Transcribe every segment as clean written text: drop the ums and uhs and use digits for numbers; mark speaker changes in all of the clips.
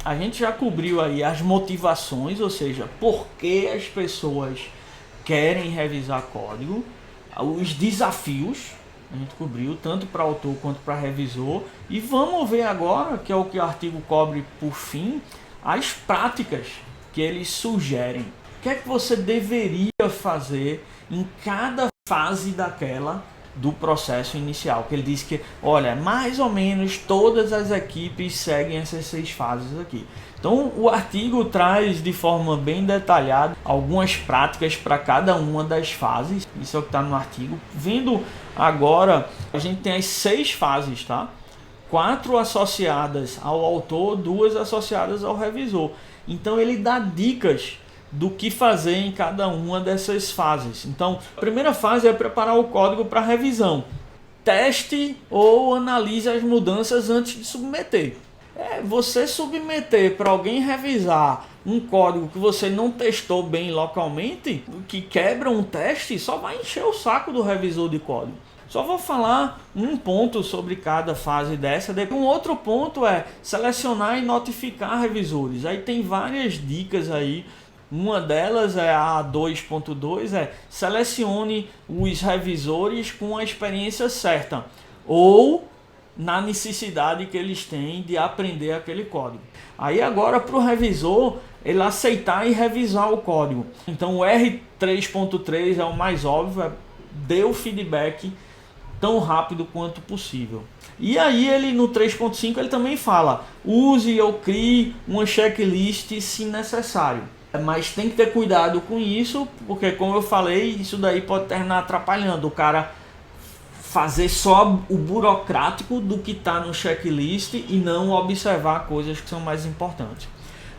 Speaker 1: A gente já cobriu aí as motivações, ou seja, por que as pessoas querem revisar código, os desafios, a gente cobriu tanto para autor quanto para revisor, e vamos ver agora, que é o que o artigo cobre por fim, as práticas que eles sugerem. O que é que você deveria fazer em cada fase daquela do processo inicial, que ele diz que, olha, mais ou menos todas as equipes seguem essas 6 fases aqui. Então o artigo traz de forma bem detalhada algumas práticas para cada uma das fases, isso é o que está no artigo. Vendo agora, a gente tem as 6 fases, tá? 4 associadas ao autor, 2 associadas ao revisor. Então ele dá dicas do que fazer em cada uma dessas fases. Então, a primeira fase é preparar o código para revisão. Teste ou analise as mudanças antes de submeter. Você submeter para alguém revisar um código que você não testou bem localmente, que quebra um teste, só vai encher o saco do revisor de código. Só vou falar um ponto sobre cada fase dessa. Um outro ponto é selecionar e notificar revisores. Aí tem várias dicas aí. Uma delas é a 2.2, selecione os revisores com a experiência certa ou na necessidade que eles têm de aprender aquele código. Aí agora para o revisor, ele aceitar e revisar o código. Então o R3.3 é o mais óbvio, dê o feedback tão rápido quanto possível. E aí ele no 3.5 ele também fala, use ou crie uma checklist se necessário. Mas tem que ter cuidado com isso, porque como eu falei, isso daí pode terminar atrapalhando o cara fazer só o burocrático do que está no checklist e não observar coisas que são mais importantes.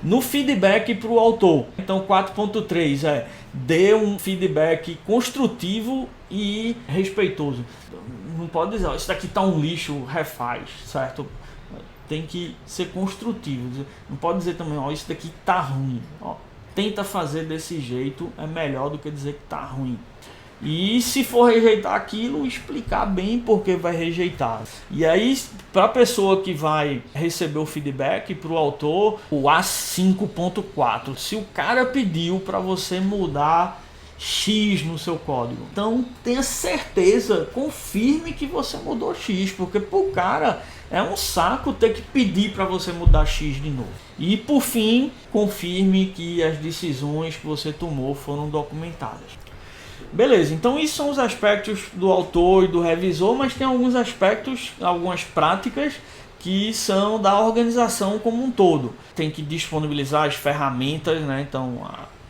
Speaker 1: No feedback para o autor, então 4.3 dê um feedback construtivo e respeitoso. Não pode dizer, isso daqui está um lixo, refaz, certo? Tem que ser construtivo. Não pode dizer também, isso daqui está ruim. Tenta fazer desse jeito, é melhor do que dizer que está ruim. E se for rejeitar aquilo, explicar bem por que vai rejeitar. E aí, para a pessoa que vai receber o feedback, para o autor, o A5.4. Se o cara pediu para você mudar X no seu código, então tenha certeza, confirme que você mudou X, porque para o cara é um saco ter que pedir para você mudar X de novo. E por fim, confirme que as decisões que você tomou foram documentadas. Beleza, então isso são os aspectos do autor e do revisor, mas tem alguns aspectos, algumas práticas que são da organização como um todo. Tem que disponibilizar as ferramentas, né? Então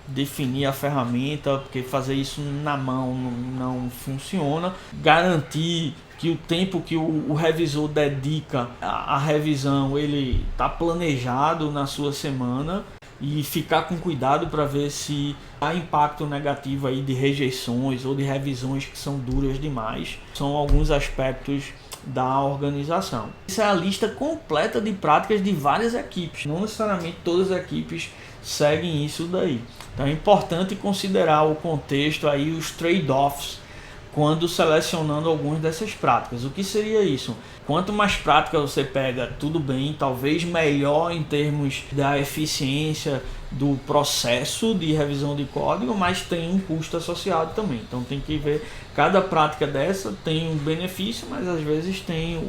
Speaker 1: definir a ferramenta, porque fazer isso na mão não funciona. Garantir que o tempo que o revisor dedica à revisão, ele está planejado na sua semana. E ficar com cuidado para ver se há impacto negativo aí de rejeições ou de revisões que são duras demais. São alguns aspectos da organização. Essa é a lista completa de práticas de várias equipes. Não necessariamente todas as equipes seguem isso daí. Então é importante considerar o contexto aí, os trade-offs, quando selecionando algumas dessas práticas. O que seria isso? Quanto mais prática você pega, tudo bem, talvez melhor em termos da eficiência do processo de revisão de código, mas tem um custo associado também. Então tem que ver, cada prática dessa tem um benefício, mas às vezes tem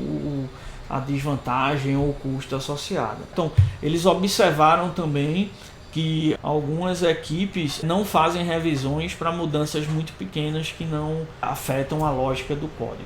Speaker 1: a desvantagem ou o custo associado. Então eles observaram também que algumas equipes não fazem revisões para mudanças muito pequenas que não afetam a lógica do código.